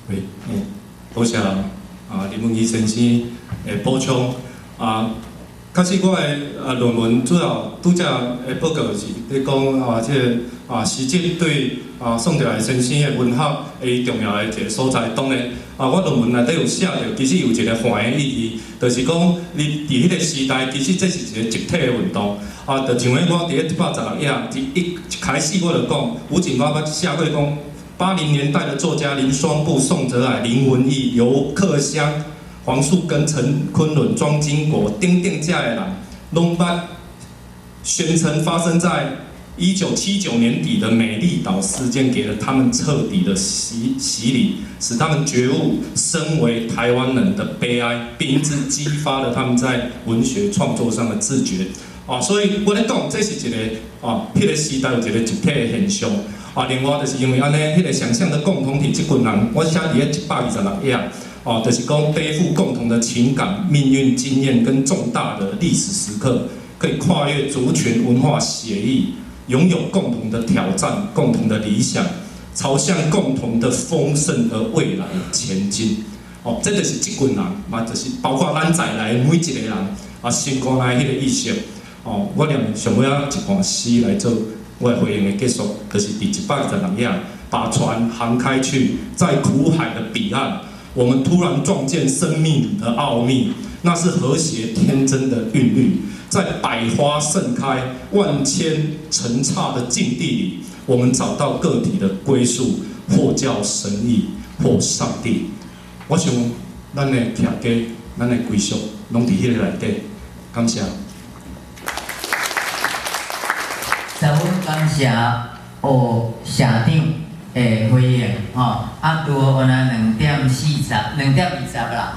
喂，多谢林文基先生的补充确实，我的论文主要拄则的报告是咧讲诗集对宋哲来先生的文学的重要的一个所在。当然我论文内底有写着，其实有一个反的意义，就是讲你伫迄个时代，其实这是一个集体的运动就像我伫咧116页一开始我就讲，吴景华捌写过讲，80年代的作家林双布、宋哲蔼、林文义、游克襄、黄树根、陈昆仑、庄经国等等这的人，拢捌宣称发生在1979年底的美丽岛事件给了他们彻底的洗礼，使他们觉悟身为台湾人的悲哀，并因此激发了他们在文学创作上的自觉。所以我咧讲，这是一个迄个时代有一个集体的现象。另外就是因为安尼，迄个想象的共同体，这群人我写伫咧126页。就是讲背负共同的情感、命运经验跟重大的历史时刻，可以跨越族群文化协议，拥有共同的挑战、共同的理想，朝向共同的丰盛的未来前进。这就是这群人，就是包括咱在内每一个人心肝内迄个意识。我念上尾一段诗来做我的回应的结束，就是第126页，把船航开去，在苦海的彼岸。我们突然撞见生命的奥秘，那是和谐天真的韵律，在百花盛开、万千成刹的境地里，我们找到个体的归宿，或叫神意，或上帝。我想，咱的徛家、咱的归宿，拢伫迄个内底。感谢。十分感谢社长的回应如何？2点20啦